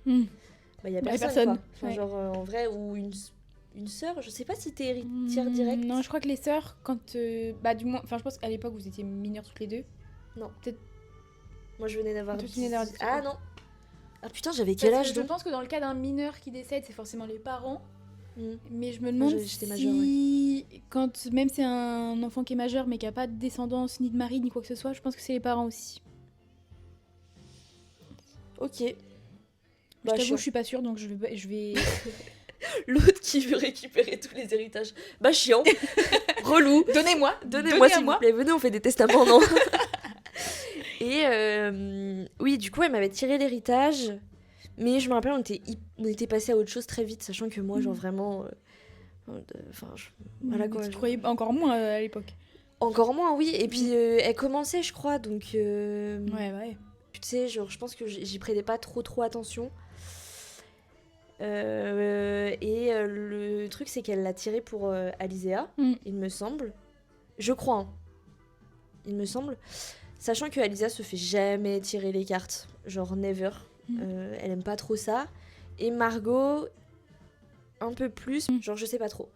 bah, y a personne. Quoi. Enfin, ouais. genre, en vrai, ou une sœur, je sais pas si t'es héritière directe. Non, je crois que les sœurs, quand... bah, du moins... Enfin, je pense qu'à l'époque, vous étiez mineurs toutes les deux. Non. Peut-être... Moi, je venais d'avoir... Toi, tu venais d'avoir 10 Ah, non. Ah, putain, j'avais quel âge, je donc pense que dans le cas d'un mineur qui décède, c'est forcément les parents. Mm. Mais je me demande J'étais si... majeure, ouais. Quand même c'est un enfant qui est majeur, mais qui a pas de descendance, ni de mari, ni quoi que ce soit, je pense que c'est les parents aussi. Ok. Je Bah, t'avoue, je suis pas sûre, donc je vais... L'autre qui veut récupérer tous les héritages. Bah, chiant. Relou. Donnez-moi Donnez-moi, s'il vous plaît. Venez, on fait des testaments, non. Et oui, du coup, elle m'avait tiré l'héritage. Mais je me rappelle, on était passé à autre chose très vite, sachant que moi, genre vraiment... Enfin, voilà quoi. Tu croyais encore moins à l'époque. Encore moins, oui. Et puis, elle commençait, je crois, donc... Ouais. Tu sais, genre, je pense que j'y prêtais pas trop attention. Le truc, c'est qu'elle l'a tiré pour Alizéa, il me semble. Je crois, hein. Il me semble. Sachant que Alizéa se fait jamais tirer les cartes. Genre, never. Elle aime pas trop ça. Et Margot, un peu plus. Genre, je sais pas trop.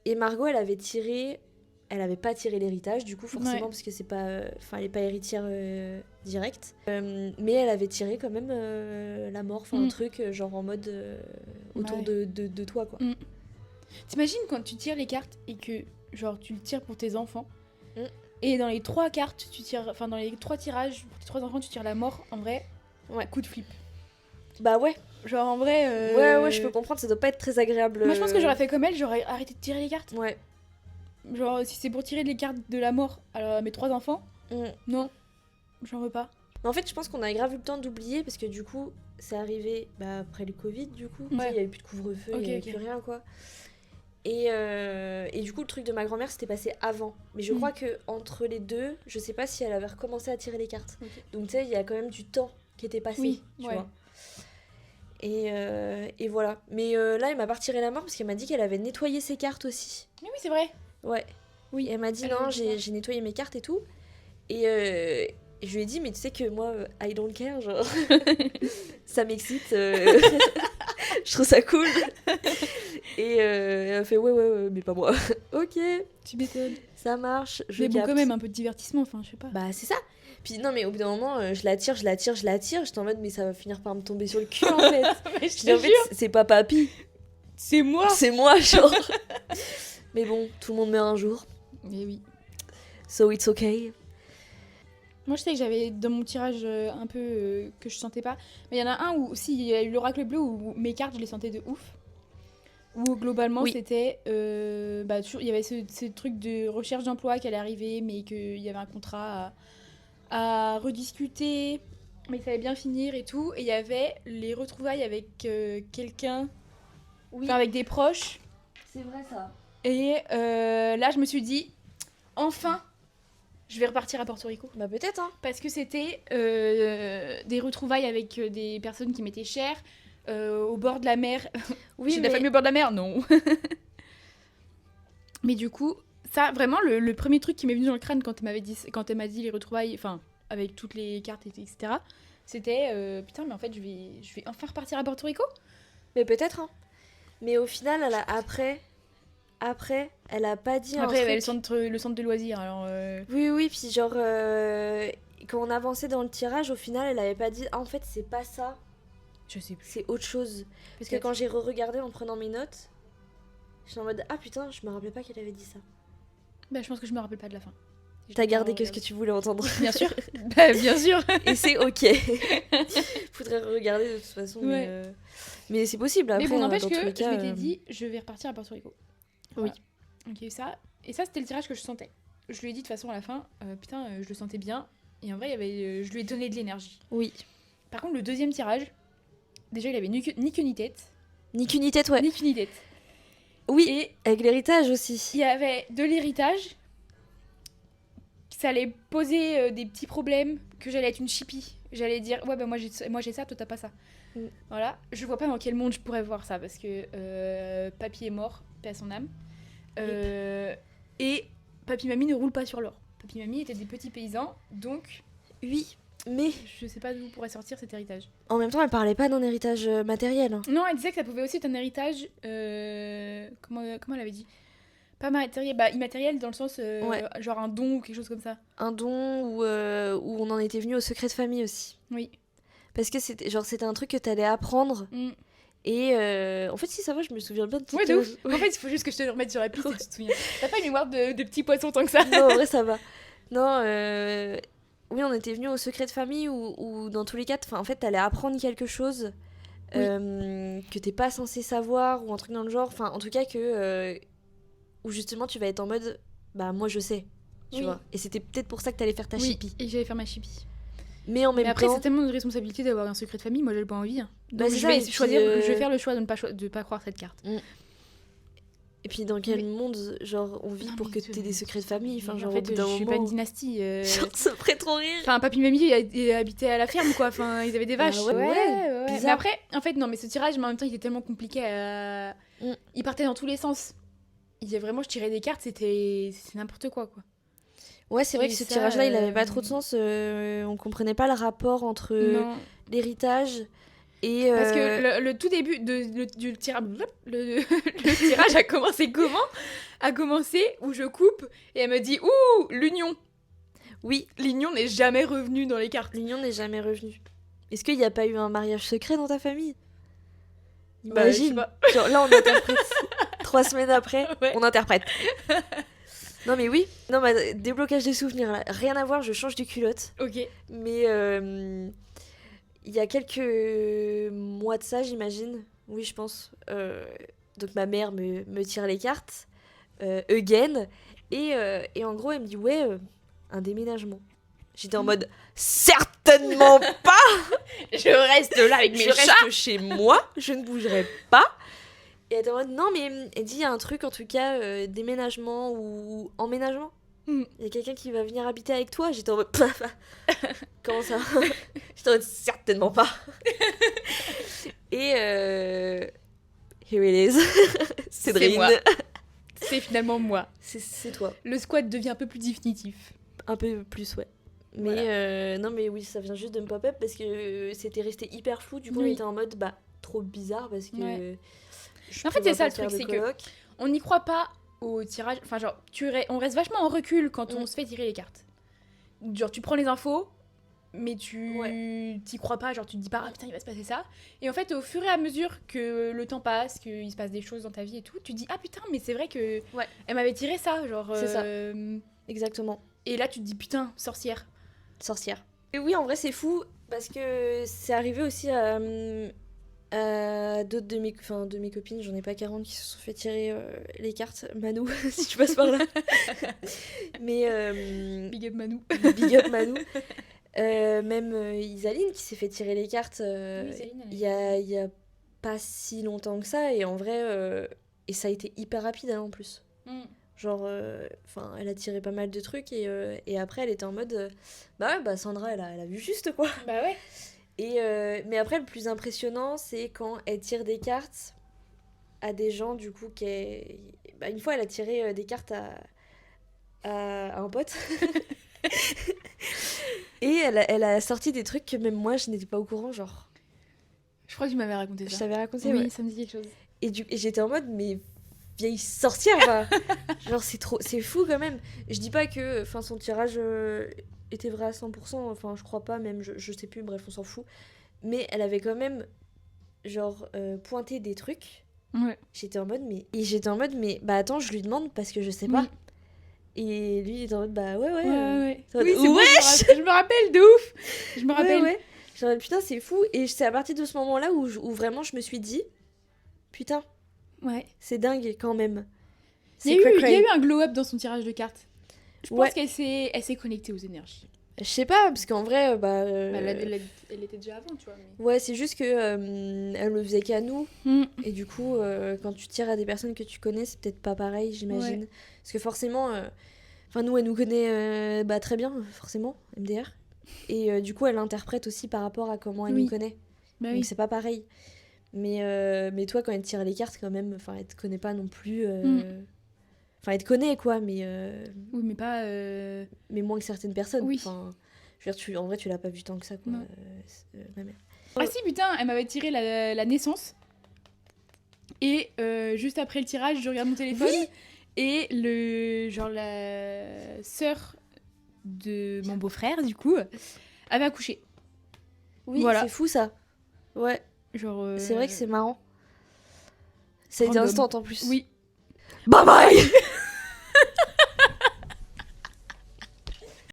Et Margot, elle avait pas tiré l'héritage, du coup, forcément, parce que c'est pas... Enfin, elle est pas héritière directe. Mais elle avait tiré quand même la mort, enfin, un truc, genre en mode autour de toi, quoi. T'imagines quand tu tires les cartes et que, genre, tu le tires pour tes enfants, et dans les 3 cartes, tu tires... Enfin, dans les 3 tirages, pour tes 3 enfants, tu tires la mort, en vrai, coup de flip. Bah ouais. Genre, en vrai... Ouais, je peux comprendre, ça doit pas être très agréable. Moi, je pense que j'aurais fait comme elle, j'aurais arrêté de tirer les cartes. Ouais. Genre, si c'est pour tirer les cartes de la mort à mes 3 enfants, non, j'en veux pas. Mais en fait, je pense qu'on a grave eu le temps d'oublier parce que du coup, c'est arrivé après le Covid, du coup. Il y avait plus de couvre-feu, il y avait plus rien, quoi. Et du coup, le truc de ma grand-mère, c'était passé avant. Mais je crois que entre les deux, je sais pas si elle avait recommencé à tirer les cartes. Donc, tu sais, il y a quand même du temps qui était passé, tu vois. Et voilà. Mais là, elle m'a pas retiré la mort parce qu'elle m'a dit qu'elle avait nettoyé ses cartes aussi. Mais oui, c'est vrai. Ouais. Oui. Et elle m'a dit non, j'ai nettoyé mes cartes et tout. Et je lui ai dit, mais tu sais que moi, I don't care, genre. Ça m'excite. Je trouve ça cool. Et elle a fait, ouais, mais pas moi. Ok. Tu m'étonnes. Ça marche. Mais bon, quand même, un peu de divertissement, enfin, je sais pas. Bah, c'est ça. Puis non, mais au bout d'un moment, je la tire. J'étais en mode, mais ça va finir par me tomber sur le cul, en fait. Mais je dis, en fait, c'est pas papy. C'est moi. C'est moi, genre. Mais bon, tout le monde meurt un jour. Mais oui. So it's okay. Moi, je sais que j'avais dans mon tirage un peu que je sentais pas. Mais il y en a un où, si, il y a eu l'oracle bleu où mes cartes, je les sentais de ouf. Où globalement, c'était. Toujours, il y avait ce truc de recherche d'emploi qui allait arriver, mais qu'il y avait un contrat à rediscuter, mais ça allait bien finir et tout. Et il y avait les retrouvailles avec quelqu'un, avec des proches. C'est vrai ça. Et là, je me suis dit, enfin, je vais repartir à Porto Rico. Bah peut-être, hein. Parce que c'était des retrouvailles avec des personnes qui m'étaient chères, au bord de la mer. Oui, J'ai de la famille au bord de la mer, non. Mais du coup, ça, vraiment, le premier truc qui m'est venu dans le crâne quand elle m'a dit les retrouvailles, enfin, avec toutes les cartes, etc., c'était, putain, mais en fait, je vais enfin repartir à Porto Rico. Mais peut-être, hein. Mais au final, après, elle a pas dit Après, un il y avait truc... le centre de loisirs, alors... Oui, puis genre, quand on avançait dans le tirage, au final, elle avait pas dit, ah, en fait, c'est pas ça. Je sais plus. C'est autre chose. Parce que quand j'ai re-regardé en prenant mes notes, j'étais en mode, ah putain, je me rappelais pas qu'elle avait dit ça. Bah, je pense que je me rappelle pas de la fin. T'as gardé que ce que tu voulais entendre. Bien sûr. Bah, bien sûr. Et c'est ok. Faudrait regarder de toute façon. Ouais. Mais c'est possible. Après, mais bon, n'empêche dans que tous les cas, je m'étais dit, je vais repartir à Porto Rico. Voilà. Oui. Donc il y a eu ça. Et ça, c'était le tirage que je sentais. Je lui ai dit de toute façon à la fin, putain, je le sentais bien. Et en vrai, je lui ai donné de l'énergie. Oui. Par contre, le deuxième tirage, déjà, il avait ni queue ni tête. Ni qu'une ni tête, ouais. Ni queue ni tête. Oui, et avec l'héritage aussi. Il y avait de l'héritage. Ça allait poser des petits problèmes, que j'allais être une chippie. J'allais dire, ouais, bah moi j'ai ça, toi t'as pas ça. Voilà. Je vois pas dans quel monde je pourrais voir ça, parce que papy est mort, paix à son âme. Et papy mamie ne roule pas sur l'or. papy mamie étaient des petits paysans, donc Oui, mais je sais pas d'où pourrait sortir cet héritage. en même temps, elle parlait pas d'un héritage matériel. Hein. Non, elle disait que ça pouvait aussi être un héritage, comment elle avait dit, pas matériel, bah immatériel dans le sens genre un don ou quelque chose comme ça. Un don où on en était venu au secret de famille aussi. Oui. Parce que c'était un truc que t'allais apprendre. Et en fait, si ça va, je me souviens bien de tout. Ouais, de ouf. En fait, il faut juste que je te le remette sur la piste et tu te souviens. T'as pas une mémoire de petits poissons tant que ça. Non, en vrai, ça va. Non, oui, on était venu au secret de famille où dans tous les cas, en fait, t'allais apprendre quelque chose que t'es pas censé savoir ou un truc dans le genre. Enfin, en tout cas, où justement, tu vas être en mode, bah, moi, je sais. Tu vois. Et c'était peut-être pour ça que t'allais faire ta chippie. Et j'allais faire ma chippie. Mais en même après, temps... c'est tellement de responsabilité d'avoir un secret de famille, moi j'ai pas envie. Hein. Donc Bah, je vais faire le choix de ne pas croire cette carte. Et puis dans quel monde, genre, on vit pour que t'aies des secrets de famille, enfin, genre, en fait, je suis pas une dynastie. Genre, ça me ferait trop rire. Enfin, papy mamie habitaient à la ferme, quoi. Enfin, ils avaient des vaches. Bah ouais. Mais après, en fait, non, mais ce tirage, mais en même temps, il était tellement compliqué à... Il partait dans tous les sens. Vraiment, je tirais des cartes, c'est n'importe quoi. Ouais, c'est vrai que ce tirage-là, il avait pas trop de sens. On comprenait pas le rapport entre l'héritage et... Parce que le tout début du tirage... Le tirage a commencé comment ? A commencé où je coupe et elle me dit « Ouh, l'union !» Oui, l'union n'est jamais revenue dans les cartes. L'union n'est jamais revenue. Est-ce qu'il n'y a pas eu un mariage secret dans ta famille ? Imagine. Genre, là, on interprète. 3 semaines après, on interprète. Non mais oui, non mais déblocage des souvenirs là, rien à voir, je change de culotte. Ok. Mais il y a quelques mois de ça, j'imagine, oui je pense, donc ma mère me tire les cartes, again, et en gros elle me dit un déménagement. J'étais en mode certainement pas. Je reste là avec mes chats. Je reste chez moi, je ne bougerai pas. Et elle était en mode, non, mais elle dit, il y a un truc, en tout cas, déménagement ou emménagement. Il y a quelqu'un qui va venir habiter avec toi. J'étais en mode, comment ça ? J'étais en mode, certainement pas. Et here it is. C'est moi. C'est finalement moi. C'est toi. Le squat devient un peu plus définitif. Un peu plus, ouais. Mais voilà. Non, mais oui, ça vient juste de me pop-up parce que c'était resté hyper flou. Du coup, on était en mode, trop bizarre parce que... Ouais. En fait, c'est ça le truc, c'est que on n'y croit pas au tirage. Enfin, genre, on reste vachement en recul quand on se fait tirer les cartes. Genre, tu prends les infos, mais tu t'y crois pas. Genre, tu te dis pas, ah putain, il va se passer ça. Et en fait, au fur et à mesure que le temps passe, qu'il se passe des choses dans ta vie et tout, tu te dis, ah putain, mais c'est vrai que elle m'avait tiré ça. Genre, c'est ça. Exactement. Et là, tu te dis, putain, sorcière. Et oui, en vrai, c'est fou parce que c'est arrivé aussi à d'autres de mes copines, j'en ai pas 40 qui se sont fait tirer les cartes. Manu, si tu passes par là. Mais big up Manu. Même Isaline qui s'est fait tirer les cartes il y a pas si longtemps que ça, et en vrai et ça a été hyper rapide en plus. Genre elle a tiré pas mal de trucs et après elle était en mode Sandra elle a vu juste quoi. Bah ouais. Et mais après, le plus impressionnant, c'est quand elle tire des cartes à des gens, du coup, une fois, elle a tiré des cartes à un pote. Et elle a sorti des trucs que même moi, je n'étais pas au courant, genre. Je crois que tu m'avais raconté ça. Je t'avais raconté, oui, ça me dit quelque chose. Et j'étais en mode, mais vieille sorcière, quoi. Genre, c'est fou, quand même. Je dis pas que son tirage... était vrai à 100%, enfin je crois pas, même je sais plus, bref on s'en fout, mais elle avait quand même genre pointé des trucs. J'étais en mode mais attends, je lui demande parce que je sais pas. Et lui il était en mode ouais. Oui, c'est bon, je me rappelle de ouf. Je me rappelle. Ouais. Genre putain, c'est fou, et c'est à partir de ce moment-là où vraiment je me suis dit putain. Ouais. C'est dingue quand même. Il y a eu un glow-up dans son tirage de cartes. Je pense qu'elle s'est connectée aux énergies. Je sais pas, parce qu'en vrai, elle était déjà avant, tu vois. Mais... Ouais, c'est juste que elle le faisait qu'à nous. Et du coup, quand tu tires à des personnes que tu connais, c'est peut-être pas pareil, j'imagine. Ouais. Parce que forcément, nous, elle nous connaît très bien, forcément, MDR. Et du coup, elle interprète aussi par rapport à comment elle nous connaît. Donc c'est pas pareil. Mais toi, quand elle tire les cartes, quand même, elle te connaît pas non plus. Enfin, elle te connaît, quoi, mais... Oui, mais pas... Mais moins que certaines personnes. Oui. Enfin, je veux dire, en vrai, tu l'as pas vu tant que ça, quoi, ma mère. Ah si, putain, elle m'avait tiré la naissance. Et juste après le tirage, je regarde mon téléphone. Oui. Et la sœur de mon beau-frère, du coup, avait accouché. Oui, voilà. C'est fou, ça. Ouais. C'est vrai que c'est marrant. C'est instant, en plus. Oui. Bye bye.